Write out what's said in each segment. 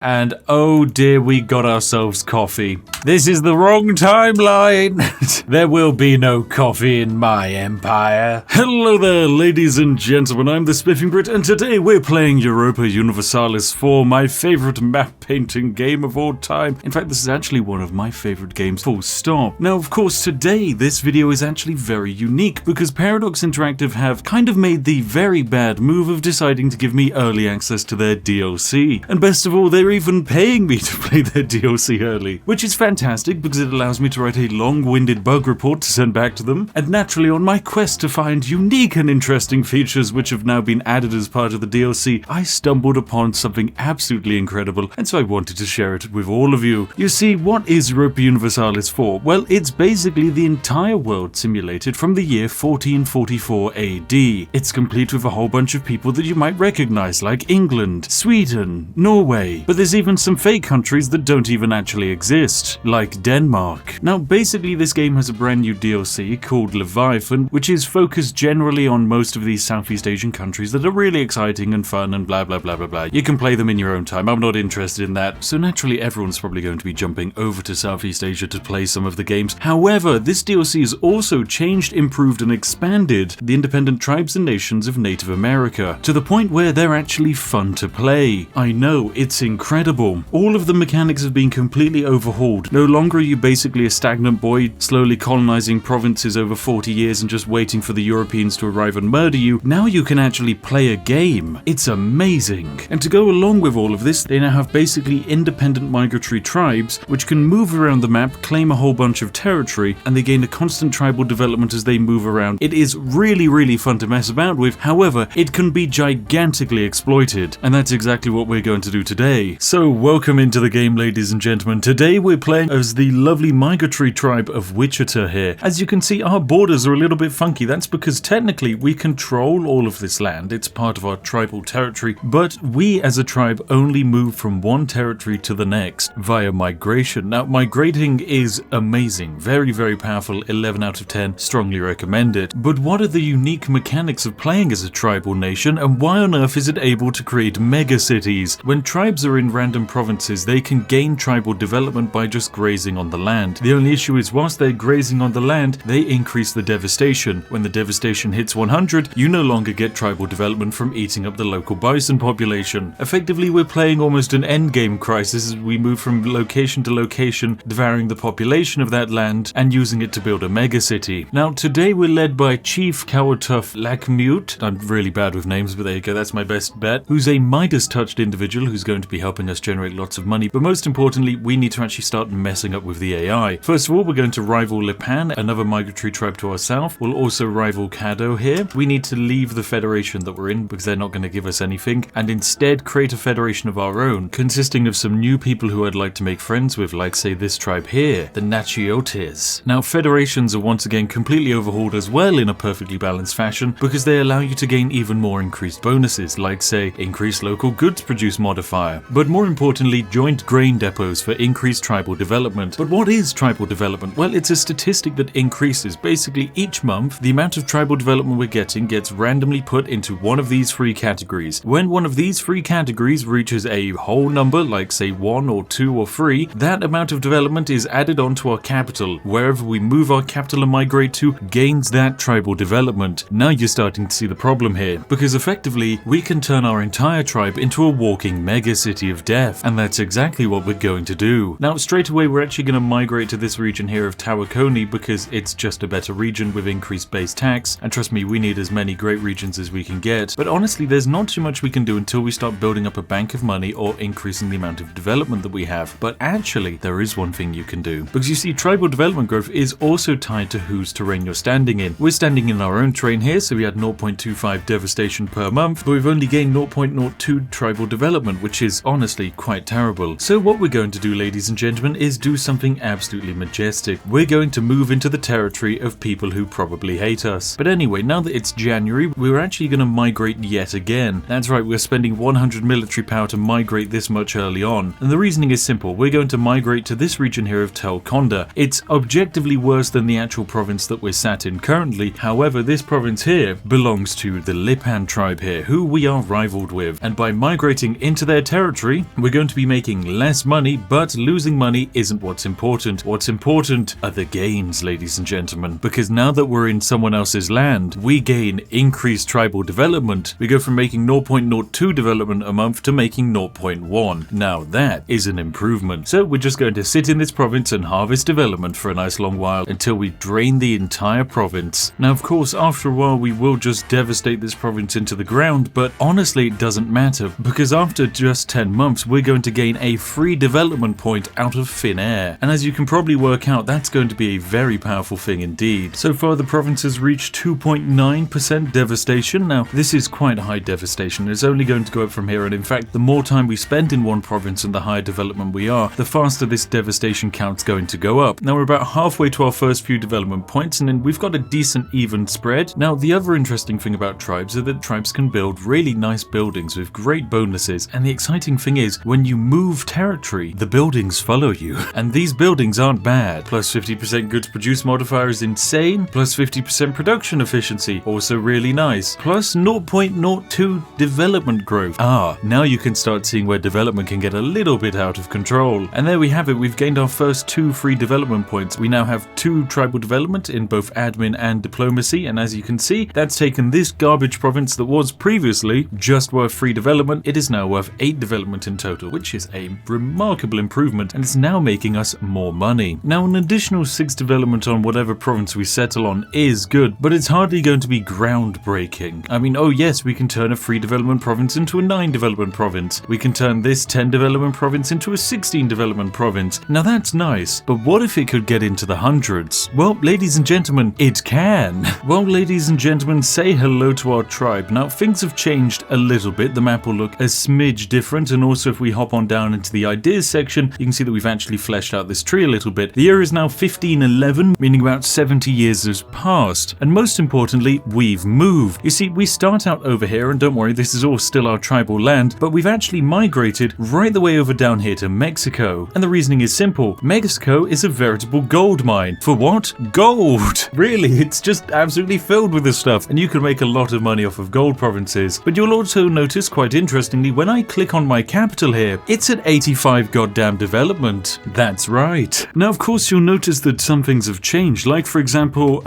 And oh dear, we got ourselves coffee. This is the wrong timeline. There will be no coffee in my empire. Hello there, ladies and gentlemen. I'm the Spiffing Brit, and today we're playing Europa Universalis 4, my favorite map painting game of all time. In fact, this is actually one of my favorite games, full stop. Now, of course, today this video is actually very unique because Paradox Interactive have kind of made the very bad move of deciding to give me early access to their DLC. And best of all, they're even paying me to play their DLC early, which is fantastic because it allows me to write a long-winded bug report to send back to them. And naturally, on my quest to find unique and interesting features which have now been added as part of the DLC, I stumbled upon something absolutely incredible, and so I wanted to share it with all of you. You see, what is Europa Universalis 4? Well, it's basically the entire world simulated from the year 1444 AD. It's complete with a whole bunch of people that you might recognize, like England, Sweden, Norway, but there's even some fake countries that don't even actually exist, like Denmark. Now, basically this game has a brand new DLC called Leviathan, which is focused generally on most of these Southeast Asian countries that are really exciting and fun and blah blah blah blah blah. You can play them in your own time, I'm not interested in that, so naturally everyone's probably going to be jumping over to Southeast Asia to play some of the games. However, this DLC has also changed, improved and expanded the independent tribes and nations of Native America, to the point where they're actually fun to play. I know, it's incredible. All of the mechanics have been completely overhauled. No longer are you basically a stagnant boy slowly colonizing provinces over 40 years and just waiting for the Europeans to arrive and murder you. Now you can actually play a game. It's amazing. And to go along with all of this, they now have basically independent migratory tribes which can move around the map, claim a whole bunch of territory, and they gain a constant tribal development as they move around. It is really fun to mess about with. However, it can be gigantically exploited, and that's exactly what we're going to do today. So welcome into the game, ladies and gentlemen. Today we're playing as the lovely migratory tribe of Wichita here. As you can see, our borders are a little bit funky. That's because technically we control all of this land. It's part of our tribal territory, but we as a tribe only move from one territory to the next via migration. Now, migrating is amazing. Very powerful. 11 out of 10. Strongly recommend it. But what are the unique mechanics of playing as a tribal nation, and why on earth is it able to create mega cities? When tribes are in random provinces, they can gain tribal development by just grazing on the land. The only issue is whilst they're grazing on the land, they increase the devastation. When the devastation hits 100, you no longer get tribal development from eating up the local bison population. Effectively, we're playing almost an endgame crisis as we move from location to location, devouring the population of that land and using it to build a mega city. Now, today we're led by Chief Cowatuf Lackmute. I'm really bad with names, but there you go, that's my best bet. Who's a Midas-touched individual who's going to be helping us generate lots of money, but most importantly, we need to actually start messing up with the AI. First of all, we're going to rival Lipan, another migratory tribe to our south. We'll also rival Caddo here. We need to leave the federation that we're in because they're not going to give us anything, and instead create a federation of our own, consisting of some new people who I'd like to make friends with, like say this tribe here, the Nachiotes. Now, federations are once again completely overhauled as well in a perfectly balanced fashion because they allow you to gain even more increased bonuses, like say increased local goods produce modifier, but more importantly, joint grain depots for increased tribal development. But what is tribal development? Well, it's a statistic that increases. Basically, each month, the amount of tribal development we're getting gets randomly put into one of these three categories. When one of these three categories reaches a whole number, like say 1 or 2 or 3, that amount of development is added onto our capital. Wherever we move our capital and migrate to gains that tribal development. Now you're starting to see the problem here, because effectively, we can turn our entire tribe into a walking mega city of death, and that's exactly what we're going to do. Now, straight away, we're actually going to migrate to this region here of Tawakoni because it's just a better region with increased base tax, and trust me, we need as many great regions as we can get. But honestly, there's not too much we can do until we start building up a bank of money or increasing the amount of development that we have. But actually, there is one thing you can do, because you see, tribal development growth is also tied to whose terrain you're standing in. We're standing in our own terrain here, so we had 0.25 devastation per month, but we've only gained 0.02 tribal development, which is honestly quite terrible. So what we're going to do, ladies and gentlemen, is do something absolutely majestic. We're going to move into the territory of people who probably hate us. But anyway, now that it's January, we're actually going to migrate yet again. That's right, we're spending 100 military power to migrate this much early on. And the reasoning is simple. We're going to migrate to this region here of Telconda. It's objectively worse than the actual province that we're sat in currently. However, this province here belongs to the Lipan tribe here, who we are rivaled with. And by migrating into their territory, territory. We're going to be making less money, but losing money isn't what's important. What's important are the gains, ladies and gentlemen, because now that we're in someone else's land, we gain increased tribal development. We go from making 0.02 development a month to making 0.1. Now that is an improvement. So we're just going to sit in this province and harvest development for a nice long while until we drain the entire province. Now, of course, after a while we will just devastate this province into the ground, but honestly it doesn't matter, because after just 10 months we're going to gain a free development point out of thin air. And as you can probably work out, that's going to be a very powerful thing indeed. So far the province has reached 2.9% devastation. Now this is quite high devastation. It's only going to go up from here, and in fact the more time we spend in one province and the higher development we are, the faster this devastation count's going to go up. Now we're about halfway to our first few development points, and then we've got a decent even spread. Now the other interesting thing about tribes is that tribes can build really nice buildings with great bonuses, and the exciting thing is when you move territory, the buildings follow you, and these buildings aren't bad. Plus 50% goods produce modifier is insane, plus 50% production efficiency, also really nice, plus 0.02 development growth. Now you can start seeing where development can get a little bit out of control. And there we have it, we've gained our first 2 free development points. We now have 2 tribal development in both admin and diplomacy, and as you can see, that's taken this garbage province that was previously just worth 3 development, it is now worth 8 development in total, which is a remarkable improvement, and it's now making us more money. Now an additional 6 development on whatever province we settle on is good, but it's hardly going to be groundbreaking. I mean, oh yes, we can turn a 3 development province into a 9 development province. We can turn this 10 development province into a 16 development province. Now that's nice, but what if it could get into the hundreds? Well, ladies and gentlemen, it can. Well, ladies and gentlemen, say hello to our tribe. Now things have changed a little bit. The map will look a smidge different, and also if we hop on down into the ideas section, you can see that we've actually fleshed out this tree a little bit. The year is now 1511, meaning about 70 years has passed, and most importantly, we've moved. You see, we start out over here, and don't worry, this is all still our tribal land, but we've actually migrated right the way over down here to Mexico. And the reasoning is simple. Mexico is a veritable gold mine. For what? Gold! Really, it's just absolutely filled with this stuff, and you can make a lot of money off of gold provinces. But you'll also notice, quite interestingly, when I click on my capital here, it's at 85 goddamn development. That's right. Now, of course, you'll notice that some things have changed. Like, for example,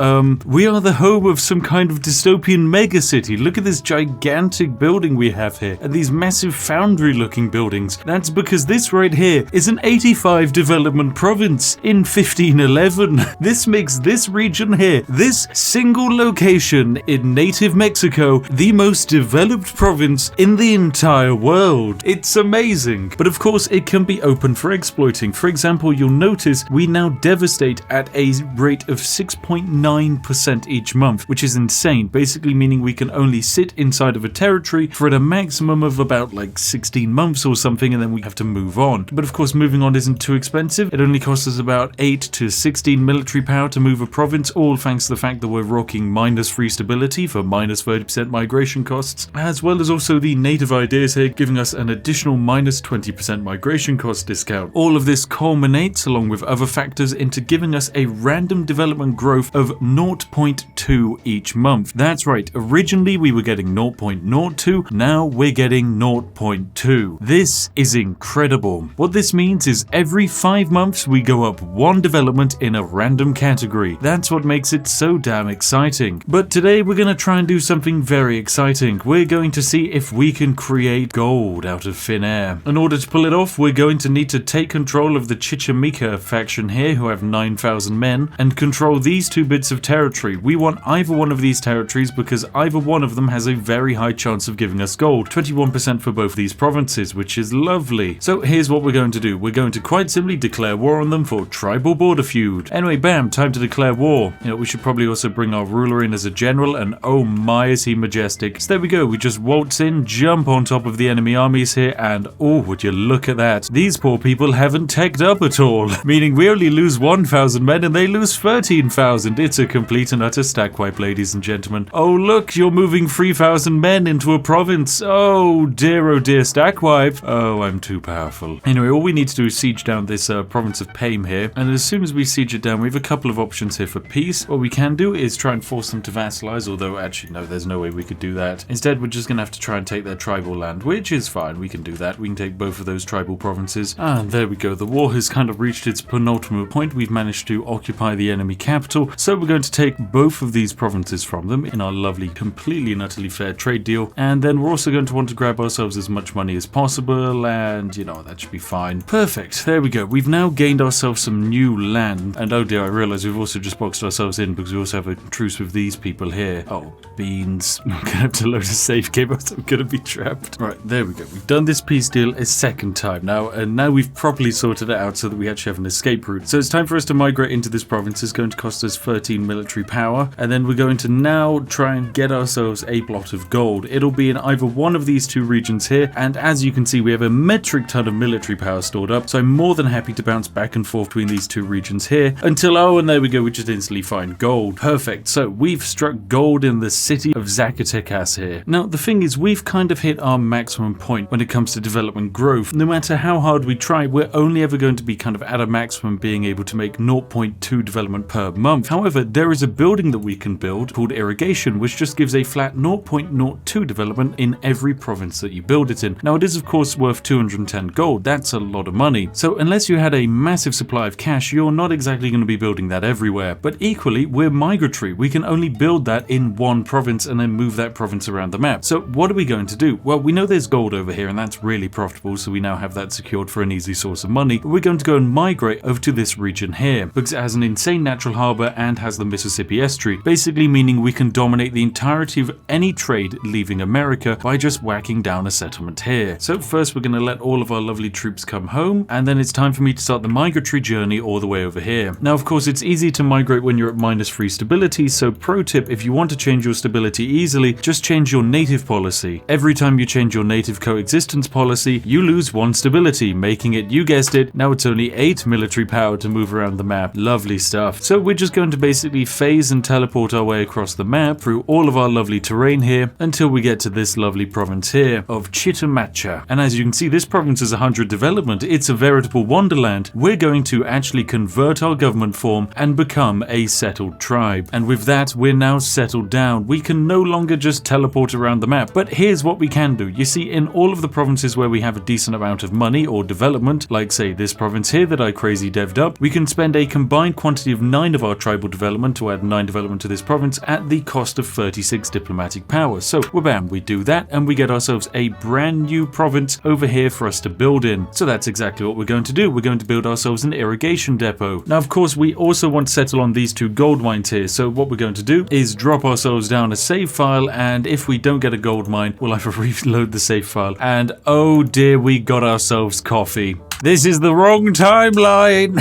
we are the home of some kind of dystopian megacity. Look at this gigantic building we have here, and these massive foundry-looking buildings. That's because this right here is an 85 development province in 1511. This makes this region here, this single location in native Mexico, the most developed province in the entire world. It's amazing. But of course, it can be open for exploiting. For example, you'll notice we now devastate at a rate of 6.9% each month, which is insane, basically meaning we can only sit inside of a territory for a maximum of about like 16 months or something, and then we have to move on. But of course, moving on isn't too expensive. It only costs us about 8 to 16 military power to move a province, all thanks to the fact that we're rocking -3 stability for -30% migration costs, as well as also the native ideas here giving us an additional -20% migration cost discount. All of this culminates, along with other factors, into giving us a random development growth of 0.2 each month. That's right, originally we were getting 0.02, now we're getting 0.2. This is incredible. What this means is every 5 months we go up 1 development in a random category. That's what makes it so damn exciting. But today we're going to try and do something very exciting. We're going to see if we can create gold out of thin air. In order to pull it off, we're going to need to take control of the Chichimeca faction here, who have 9,000 men, and control these 2 bits of territory. We want either one of these territories because either one of them has a very high chance of giving us gold. 21% for both these provinces, which is lovely. So here's what we're going to do. We're going to quite simply declare war on them for tribal border feud. Anyway, bam, time to declare war. You know, we should probably also bring our ruler in as a general, and oh my, is he majestic. So there we go. We just waltz in, jump on top of the enemy armies here, and oh, would you look at that. These poor people haven't teched up at all, meaning we only lose 1,000 men and they lose 13,000. It's a complete and utter stack wipe, ladies and gentlemen. Oh look, you're moving 3,000 men into a province. Oh dear stack wipe. Oh, I'm too powerful. Anyway, all we need to do is siege down this province of Pame here, and as soon as we siege it down, we have a couple of options here for peace. What we can do is try and force them to vassalize, although actually no, there's no way we could do that. Instead, we're just gonna have to try and take their tribal land, which is fine, we can do that. We can take both of those tribal provinces. And there we go. The war has kind of reached its penultimate point. We've managed to occupy the enemy capital. So we're going to take both of these provinces from them in our lovely, completely and utterly fair trade deal. And then we're also going to want to grab ourselves as much money as possible. And, you know, that should be fine. Perfect. There we go. We've now gained ourselves some new land. And oh dear, I realize we've also just boxed ourselves in because we also have a truce with these people here. Oh, beans. I'm going to have to load a save game or I'm going to be trapped. Right, there we go. We've done this peace deal a second time now, and now we've properly sorted it out so that we actually have an escape route. So it's time for us to migrate into this province. It's going to cost us 13 military power, and then we're going to now try and get ourselves a blot of gold. It'll be in either one of these two regions here, and as you can see, we have a metric ton of military power stored up, so I'm more than happy to bounce back and forth between these two regions here until, oh, and there we go, we just instantly find gold. Perfect. So we've struck gold in the city of Zacatecas here. Now, the thing is, we've kind of hit our maximum point when it comes to development growth. No matter how hard we try, we're only ever going to be kind of at a maximum being able to make 0.2 development per month. However, there is a building that we can build called irrigation, which just gives a flat 0.02 development in every province that you build it in. Now, it is of course worth 210 gold. That's a lot of money. So unless you had a massive supply of cash, you're not exactly going to be building that everywhere. But equally, we're migratory. We can only build that in one province and then move that province around the map. So what are we going to do? Well, we know there's gold over here and that's really profitable, so we now have that secured for an easy source of money. But we're going to go and migrate over to this region here because it has an insane natural harbor and has the Mississippi estuary, basically meaning we can dominate the entirety of any trade leaving America by just whacking down a settlement here. So first we're going to let all of our lovely troops come home, and then it's time for me to start the migratory journey all the way over here. Now, of course, it's easy to migrate when you're at -3 stability, so pro tip, if you want to change your stability easily, just change your native policy. Every time you change your native coexistence policy, you lose 1 stability, making it, you guessed it, now it's only 8 military power to move around the map. Lovely stuff. So we're just going to basically phase and teleport our way across the map through all of our lovely terrain here until we get to this lovely province here of Chitamacha. And as you can see, this province is 100 development. It's a veritable wonderland. We're going to actually convert our government form and become a settled tribe. And with that, we're now settled down. We can no longer just teleport around the map. But here's what we can do. You see, in all of the provinces where we have a decent amount of money or development, like say this province here that I crazy devved up, we can spend a combined quantity of 9 of our tribal development to add 9 development to this province at the cost of 36 diplomatic power. So, wabam, we do that and we get ourselves a brand new province over here for us to build in. So that's exactly what we're going to do. We're going to build ourselves an irrigation depot. Now, of course, we also want to settle on these 2 gold mines here. So what we're going to do is drop ourselves down a save file, and if we don't get a gold mine, we'll have to reload the save file. And oh dear, we got ourselves coffee. This is the wrong timeline.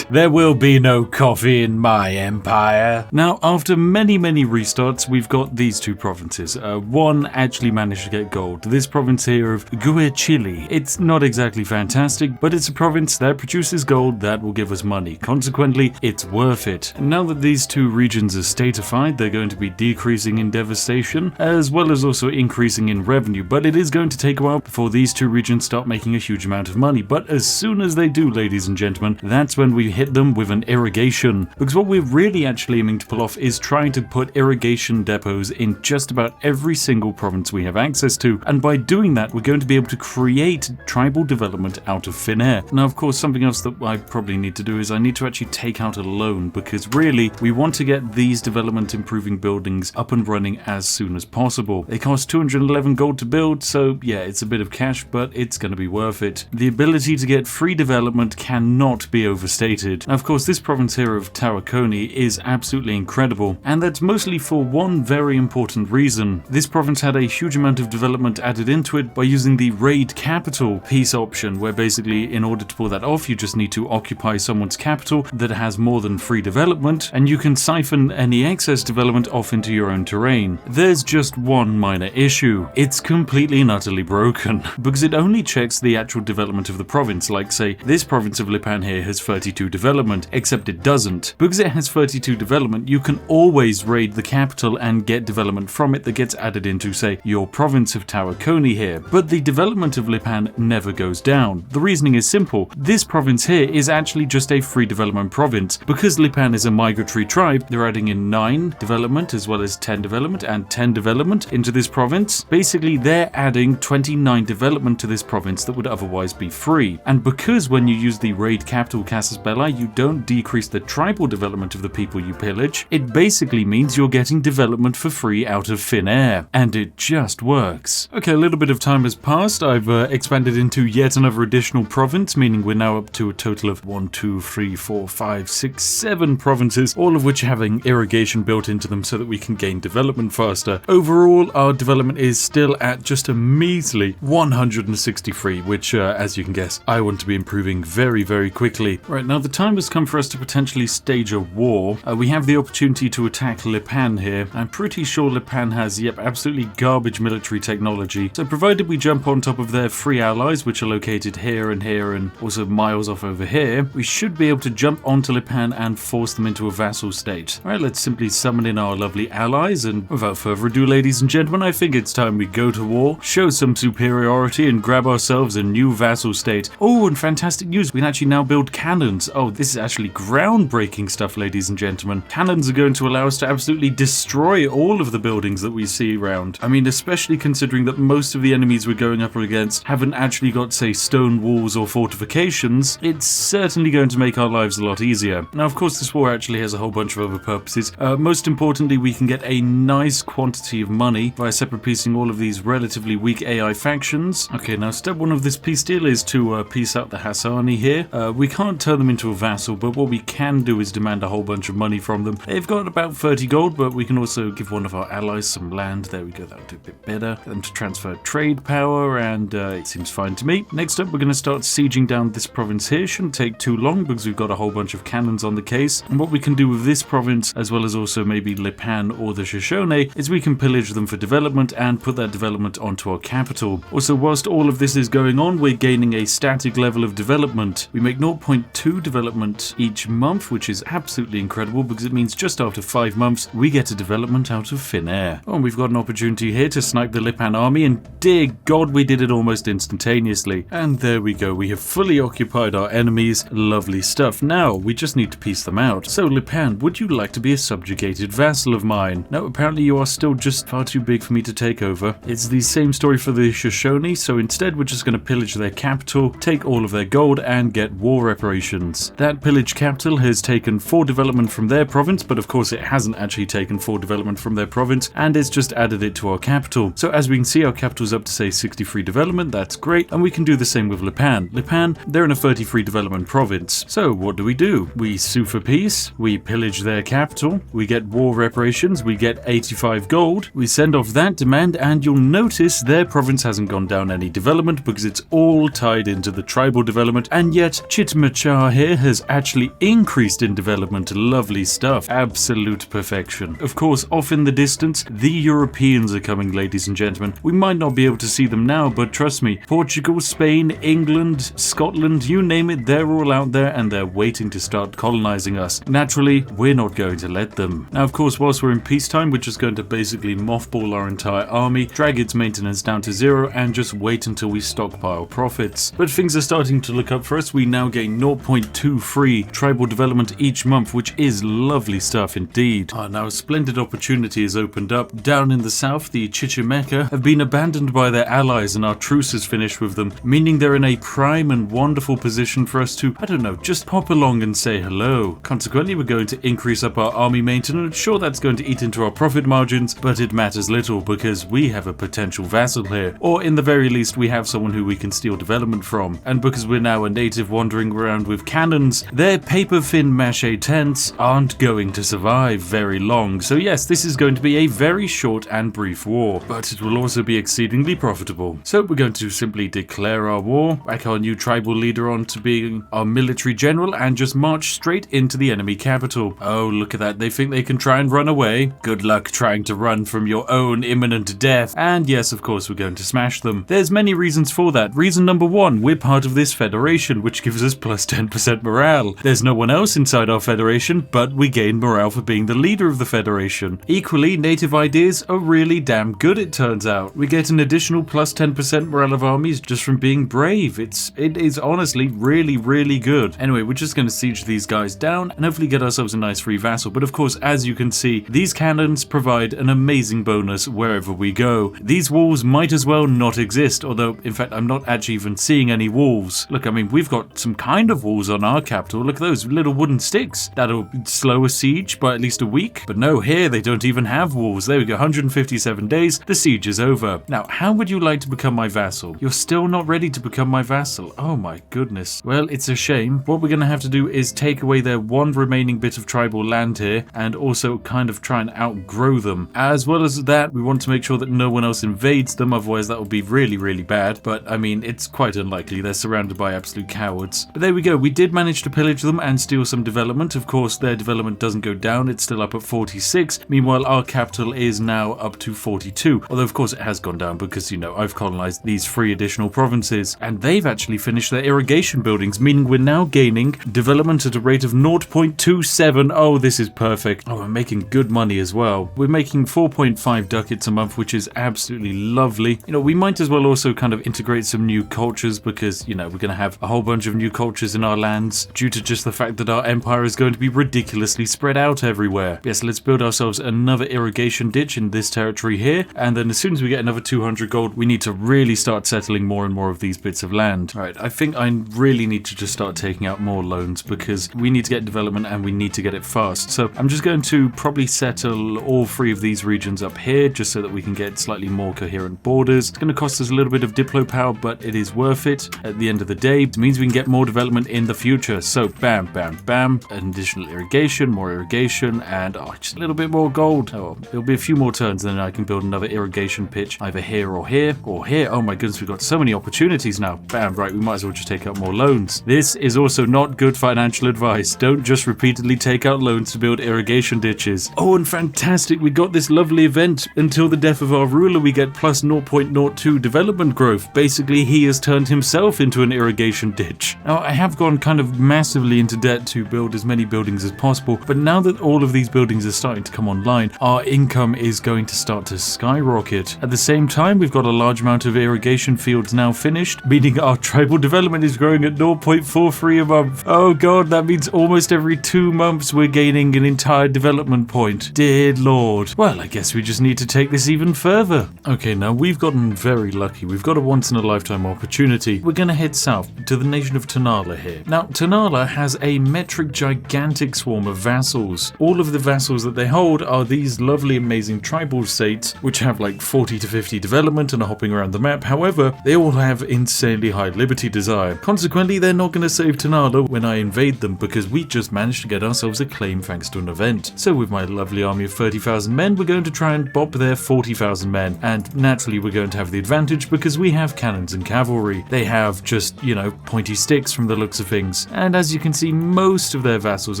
There will be no coffee in my empire. Now, after many restarts, we've got these 2 provinces. One actually managed to get gold. This province here of Guachili. It's not exactly fantastic, but it's a province that produces gold that will give us money. Consequently, it's worth it. Now that these 2 regions are statified, they're going to be decreasing in devastation, as well as also increasing in revenue. But it is going to take a while before these 2 regions start making a huge amount of money. But as soon as they do, ladies and gentlemen, that's when we hit them with an irrigation. Because what we're really actually aiming to pull off is trying to put irrigation depots in just about every single province we have access to. And by doing that, we're going to be able to create tribal development out of thin air. Now, of course, something else that I probably need to do is I need to actually take out a loan, because really, we want to get these development improving buildings up and running as soon as possible. They cost 211 gold to build, so yeah, it's a bit of cash, but it's going to be worth it. The ability to get free development cannot be overstated. Now, of course, this province here of Tawakoni is absolutely incredible, and that's mostly for one very important reason. This province had a huge amount of development added into it by using the raid capital peace option, where basically in order to pull that off, you just need to occupy someone's capital that has more than free development, and you can siphon any excess development off into your own terrain. There's just one minor issue. It's completely and utterly broken, because it only checks the actual development of the province, like, say, this province of Lipan here has 32 development, except it doesn't. Because it has 32 development, you can always raid the capital and get development from it that gets added into, say, your province of Tawakoni here. But the development of Lipan never goes down. The reasoning is simple. This province here is actually just a free development province. Because Lipan is a migratory tribe, they're adding in 9 development as well as 10 development and 10 development into this province. Basically, they're adding 29 development to this province that would otherwise be free. And because when you use the raid capital Casus Belli, you don't decrease the tribal development of the people you pillage, it basically means you're getting development for free out of thin air. And it just works. Okay, a little bit of time has passed. I've expanded into yet another additional province, meaning we're now up to a total of 1, 2, 3, 4, 5, 6, 7 provinces, all of which are having irrigation built into them so that we can gain development faster. Overall, our development is still at just a measly 163, which, as you can guess, I want to be improving very, very quickly. Right, now the time has come for us to potentially stage a war. We have the opportunity to attack Lipan here. I'm pretty sure Lipan has, absolutely garbage military technology. So provided we jump on top of their free allies, which are located here and also miles off over here, we should be able to jump onto Lipan and force them into a vassal state. Alright, let's simply summon in our lovely allies, and without further ado, ladies and gentlemen, I think it's time we go to war, show some superiority, and grab ourselves a new vassal state. Oh, and fantastic news, we can actually now build cannons. Oh, this is actually groundbreaking stuff, ladies and gentlemen. Cannons are going to allow us to absolutely destroy all of the buildings that we see around. I mean, especially considering that most of the enemies we're going up against haven't actually got, say, stone walls or fortifications, it's certainly going to make our lives a lot easier. Now, of course, this war actually has a whole bunch of other purposes. Most importantly, we can get a nice quantity of money by separate piecing all of these relatively weak AI factions. Okay, now step 1 of this peace deal is to piece out the Hassani here. We can't turn them into a vassal, but what we can do is demand a whole bunch of money from them. They've got about 30 gold, but we can also give one of our allies some land. There we go, that'll do a bit better. Get them to transfer trade power, and it seems fine to me. Next up, we're going to start sieging down this province here. Shouldn't take too long because we've got a whole bunch of cannons on the case. And what we can do with this province, as well as also maybe Lipan or the Shoshone, is we can pillage them for development and put that development onto our capital. Also, whilst all of this is going on, we're gaining a static level of development. We make 0.2 development each month, which is absolutely incredible because it means just after 5 months, we get a development out of thin air. Oh, and we've got an opportunity here to snipe the Lipan army, and dear God, we did it almost instantaneously. And there we go, we have fully occupied our enemies. Lovely stuff. Now, we just need to piece them out. So, Lipan, would you like to be a subjugated vassal of mine? No, apparently you are still just far too big for me to take over. It's the same story for the Shoshone, so instead we're just going to pillage their capital, take all of their gold, and get war reparations. That pillaged capital has taken 4 development from their province, but of course it hasn't actually taken 4 development from their province, and it's just added it to our capital. So as we can see, our capital's up to, say, 63 development. That's great, and we can do the same with Lipan. Lipan, they're in a 33 development province. So what do? We sue for peace, we pillage their capital, we get war reparations, we get 85 gold, we send off that demand, and you'll notice their province hasn't gone down any development because it's all tied into the tribal development, and yet Chitmachar here has actually increased in development. Lovely stuff. Absolute perfection. Of course, off in the distance, the Europeans are coming, ladies and gentlemen. We might not be able to see them now, but trust me, Portugal, Spain, England, Scotland, you name it, they're all out there and they're waiting to start colonizing us. Naturally, we're not going to let them. Now, of course, whilst we're in peacetime, we're just going to basically mothball our entire army, drag its maintenance down to 0, and just wait until we stockpile profits. But things are starting to look up for us. We now gain 0.2 free tribal development each month, which is lovely stuff indeed. Now a splendid opportunity has opened up. Down in the south, the Chichimeca have been abandoned by their allies and our truce is finished with them, meaning they're in a prime and wonderful position for us to, I don't know, just pop along and say hello. Consequently, we're going to increase up our army maintenance. Sure, that's going to eat into our profit margins, but it matters little because we have a potential vassal here. Or in the very least, we have someone who we can steal development from. And because we're now a native wandering around with cannons, their paper fin mache tents aren't going to survive very long. So yes, this is going to be a very short and brief war, but it will also be exceedingly profitable. So we're going to simply declare our war, back our new tribal leader on to being our military general, and just march straight into the enemy capital. Oh, look at that. They think they can try and run away. Good luck trying to run from your own imminent death. And yes, of course, we're going to smash them. There's many reasons for that. Reason number 1, we're part part of this federation, which gives us plus 10% morale. There's no one else inside our federation, but we gain morale for being the leader of the federation. Equally, native ideas are really damn good, it turns out. We get an additional plus 10% morale of armies just from being brave. It is honestly really, really good. Anyway, we're just going to siege these guys down and hopefully get ourselves a nice free vassal. But of course, as you can see, these cannons provide an amazing bonus wherever we go. These walls might as well not exist, although in fact I'm not actually even seeing any walls. Look, I mean, we've got some kind of walls on our capital. Look at those little wooden sticks. That'll slow a siege by at least a week. But no, here they don't even have walls. There we go, 157 days, the siege is over. Now, how would you like to become my vassal? You're still not ready to become my vassal. Oh my goodness. Well, it's a shame. What we're going to have to do is take away their one remaining bit of tribal land here and also kind of try and outgrow them. As well as that, we want to make sure that no one else invades them, otherwise that will be really, really bad. But I mean, it's quite unlikely. They're surrounded by absolute cowards. But there we go. We did manage to pillage them and steal some development. Of course, their development doesn't go down. It's still up at 46. Meanwhile, our capital is now up to 42. Although, of course, it has gone down because, you know, I've colonized these 3 additional provinces. And they've actually finished their irrigation buildings, meaning we're now gaining development at a rate of 0.27. Oh, this is perfect. Oh, we're making good money as well. We're making 4.5 ducats a month, which is absolutely lovely. You know, we might as well also kind of integrate some new cultures because, you know, we're going to have a whole bunch of new cultures in our lands due to just the fact that our empire is going to be ridiculously spread out everywhere. Yes, let's build ourselves another irrigation ditch in this territory here. And then as soon as we get another 200 gold, we need to really start settling more and more of these bits of land. All right, I think I really need to just start taking out more loans because we need to get development and we need to get it fast. So I'm just going to probably settle all 3 of these regions up here just so that we can get slightly more coherent borders. It's going to cost us a little bit of diplo power, but it is worth it at the end of the day. It means we can get more development in the future. So bam, bam, bam, an additional irrigation, more irrigation, and just a little bit more gold. Oh, it'll be a few more turns and then I can build another irrigation pitch either here or here or here. Oh my goodness, we've got so many opportunities now. Bam, right, we might as well just take out more loans. This is also not good financial advice. Don't just repeatedly take out loans to build irrigation ditches. Oh, and fantastic, we got this lovely event. Until the death of our ruler, we get plus 0.02 development growth. Basically, he has turned himself into an irrigation ditch. Now, I have gone kind of massively into debt to build as many buildings as possible, but now that all of these buildings are starting to come online, our income is going to start to skyrocket. At the same time, we've got a large amount of irrigation fields now finished, meaning our tribal development is growing at 0.43 a month. Oh god, that means almost every 2 months we're gaining an entire development point. Dear lord. Well, I guess we just need to take this even further. Okay, now we've gotten very lucky. We've got a once-in-a-lifetime opportunity. We're going to head south to the nation of Tanala here. Now, Tanala has a metric gigantic swarm of vassals. All of the vassals that they hold are these lovely, amazing tribal states, which have like 40 to 50 development and are hopping around the map. However, they all have insanely high liberty desire. Consequently, they're not going to save Tanala when I invade them because we just managed to get ourselves a claim thanks to an event. So with my lovely army of 30,000 men, we're going to try and bop their 40,000 men. And naturally, we're going to have the advantage because we have cannons and cavalry. They have just, you know, pointy sticks from the looks of things. And as you can see, most of their vassals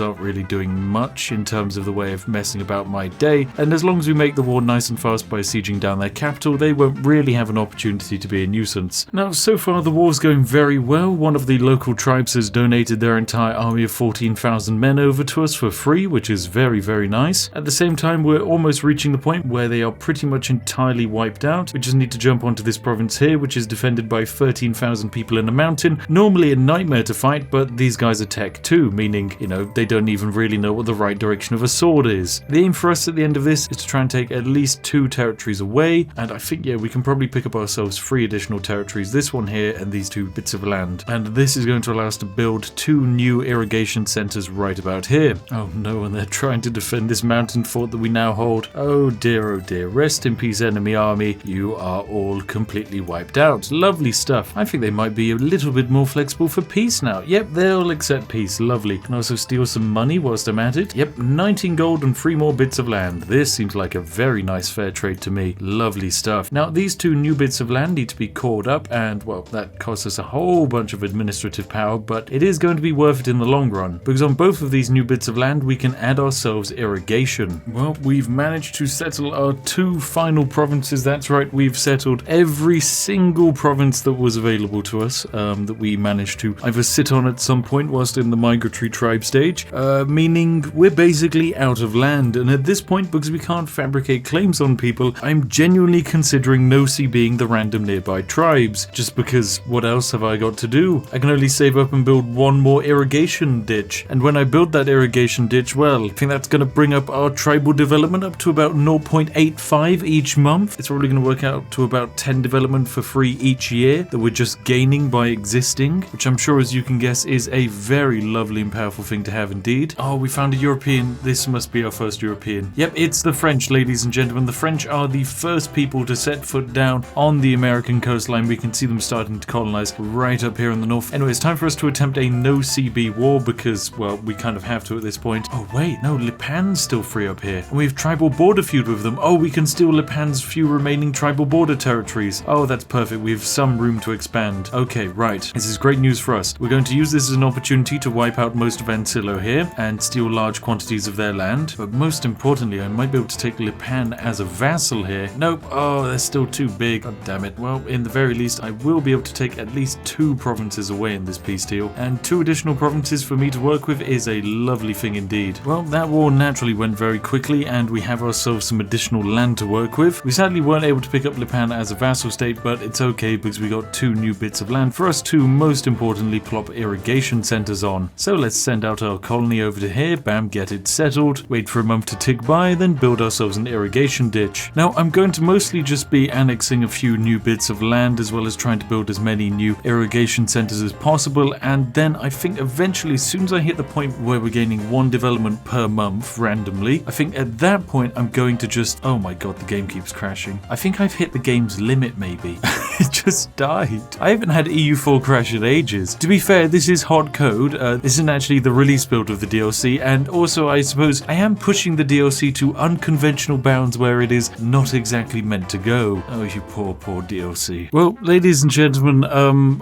aren't really doing much in terms of the way of messing about my day. And as long as we make the war nice and fast by sieging down their capital, they won't really have an opportunity to be a nuisance. Now, so far the war's going very well. One of the local tribes has donated their entire army of 14,000 men over to us for free, which is very, very nice. At the same time, we're almost reaching the point where they are pretty much entirely wiped out. We just need to jump onto this province here, which is defended by 13,000 people in a mountain. Normally a nightmare to fight, but these guys are tech too, meaning, you know, they don't even really know what the right direction of a sword is. The aim for us at the end of this is to try and take at least 2 territories away, and I think, yeah, we can probably pick up ourselves 3 additional territories, this one here and these 2 bits of land. And this is going to allow us to build 2 new irrigation centers right about here. Oh no, and they're trying to defend this mountain fort that we now hold. Oh dear, oh dear. Rest in peace, enemy army. You are all completely wiped out. Lovely stuff. I think they might be a little bit more flexible for peace now. Yep, they'll accept peace. Lovely. Can also steal some money whilst I'm at it. Yep, 19 gold and 3 more bits of land. This seems like a very nice fair trade to me. Lovely stuff. Now, these 2 new bits of land need to be cored up, and, well, that costs us a whole bunch of administrative power, but it is going to be worth it in the long run, because on both of these new bits of land, we can add ourselves irrigation. Well, we've managed to settle our 2 final provinces. That's right, we've settled every single province that was available to us that we managed to either sit on at some point whilst in the migratory tribe stage, meaning we're basically out of land. And at this point, because we can't fabricate claims on people, I'm genuinely considering no-see being the random nearby tribes, just because what else have I got to do? I can only save up and build one more irrigation ditch, and when I build that irrigation ditch, well, I think that's going to bring up our tribal development up to about 0.85 each month. It's probably going to work out to about 10 development for free each year that we're just gaining by existing, which I'm sure, as you can guess, is a very lovely and powerful thing to have indeed. Oh, we found a European. This must be our first European. Yep, it's the French, ladies and gentlemen. The French are the first people to set foot down on the American coastline. We can see them starting to colonize right up here in the north. Anyway, it's time for us to attempt a no-CB war because, well, we kind of have to at this point. Oh wait, no, Lipan's still free up here. And we have tribal border feud with them. Oh, we can steal Lipan's few remaining tribal border territories. Oh, that's perfect. We have some room to expand. Okay, right. This is great news for us. We're going to use this as an opportunity to wipe out most of Ancillo here and steal large quantities of their land. But most importantly, I might be able to take Lipan as a vassal here. Nope. Oh, they're still too big. God damn it. Well, in the very least, I will be able to take at least 2 provinces away in this peace deal. And 2 additional provinces for me to work with is a lovely thing indeed. Well, that war naturally went very quickly and we have ourselves some additional land to work with. We sadly weren't able to pick up Lipan as a vassal state, but it's okay because we got 2 new bits of land for us to, most importantly, plop irrigation centers on. So let's send out our colony over to here, bam, get it settled, wait for a month to tick by, then build ourselves an irrigation ditch. Now, I'm going to mostly just be annexing a few new bits of land as well as trying to build as many new irrigation centers as possible, and then I think eventually, as soon as I hit the point where we're gaining 1 development per month randomly, I think at that point I'm going to just, oh my god, the game keeps crashing. I think I've hit the game's limit maybe. It just died. I haven't had EU4 crash in ages. To be fair, this is hot code. This isn't actually the release build of the DLC, and also I suppose I am pushing the DLC to unconventional bounds where it is not exactly meant to go. Oh, you poor DLC. Well, ladies and gentlemen,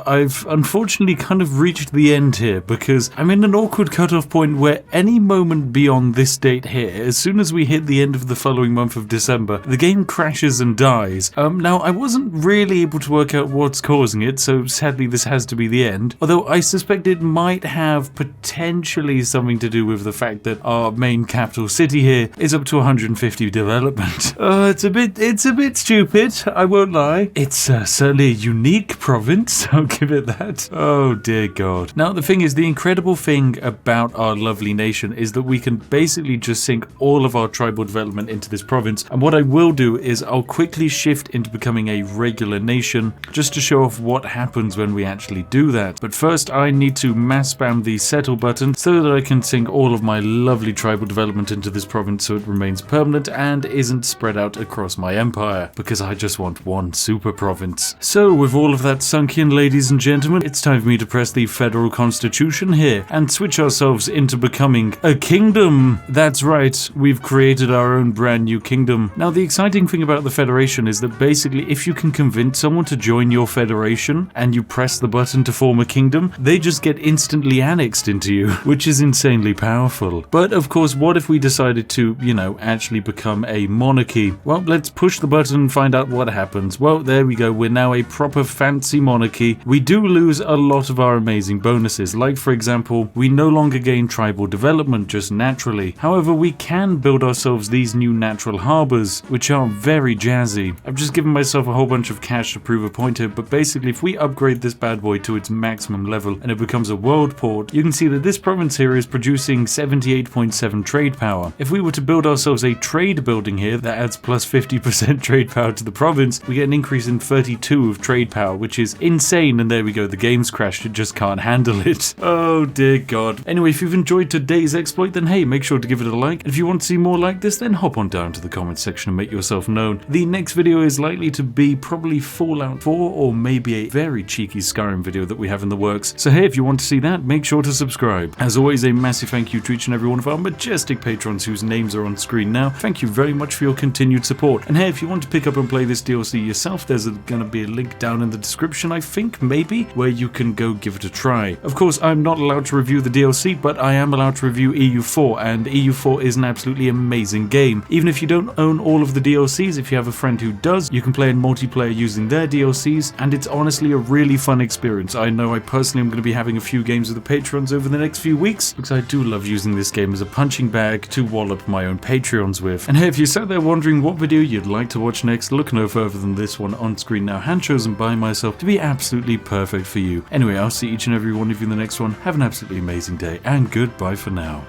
I've unfortunately kind of reached the end here because I'm in an awkward cutoff point where any moment beyond this date here, as soon as we hit the end of the following month of December, the game crashes and dies. Now, I wasn't really able to work out what's causing it, so sadly this has to be the end. Although I suspect it might have potentially something to do with the fact that our main capital city here is up to 150 development. It's a bit stupid, I won't lie. It's certainly a unique province, I'll give it that. Oh dear god. Now the thing is, the incredible thing about our lovely nation is that we can basically just sink all of our tribal development into this province, and what I will do is I'll quickly shift into becoming a regular nation just to show off what happens when we actually do that. But first I need to mass spam the settle button so that I can sink all of my lovely tribal development into this province so it remains permanent and isn't spread out across my empire, because I just want 1 super province. So with all of that sunk in, ladies and gentlemen, it's time for me to press the federal constitution here and switch ourselves into becoming a kingdom. That's right, we've created our own brand new kingdom. Now the exciting thing about the federation is that basically if you can convince someone to join your federation and you press the button to form a kingdom, they just get instantly annexed into you, which is insanely powerful. But of course, what if we decided to, you know, actually become a monarchy? Well, let's push the button and find out what happens. Well, there we go, we're now a proper fancy monarchy. We do lose a lot of our amazing bonuses, like for example, we no longer gain tribal development just naturally. However, we can build ourselves these new natural harbors, which are very jazzy. I've just given myself a whole bunch of cash to prove a point here, but basically if we upgrade this bad boy to its maximum level and it becomes a world port, you can see that this province here is producing 78.7 trade power. If we were to build ourselves a trade building here that adds plus 50% trade power to the province, we get an increase in 32 of trade power, which is insane. And there we go, the game's crashed, it just can't handle it. Oh dear god. Anyway, if you've enjoyed today's exploit, then hey, make sure to give it a like. And if you want to see more like this, then hop on down to the comment section and make yourself known. The next video is likely to be probably Fallout 4 or maybe a very cheeky Skyrim video that we have in the works. So hey, if you want to see that, make sure to subscribe. As always, a massive thank you to each and every one of our majestic patrons whose names are on screen now. Thank you very much for your continued support. And hey, if you want to pick up and play this DLC yourself, there's going to be a link down in the description, I think, maybe, where you can go give it a try. Of course, I'm not allowed to review the DLC, but I am allowed to review EU4, and EU4 is an absolutely amazing game. Even if you don't own all of the DLCs, if you have a friend who does, you can play in multiplayer using their DLCs, and it's honestly a really fun experience. I know I personally am going to be having a few games with the patrons over the next few weeks, because I do love using this game as a punching bag to wallop my own Patreons with. And hey, if you're sat there wondering what video you'd like to watch next, look no further than this one on screen now, hand chosen by myself to be absolutely perfect for you. Anyway, I'll see each and every one of you in the next one. Have an absolutely amazing day, and goodbye for now.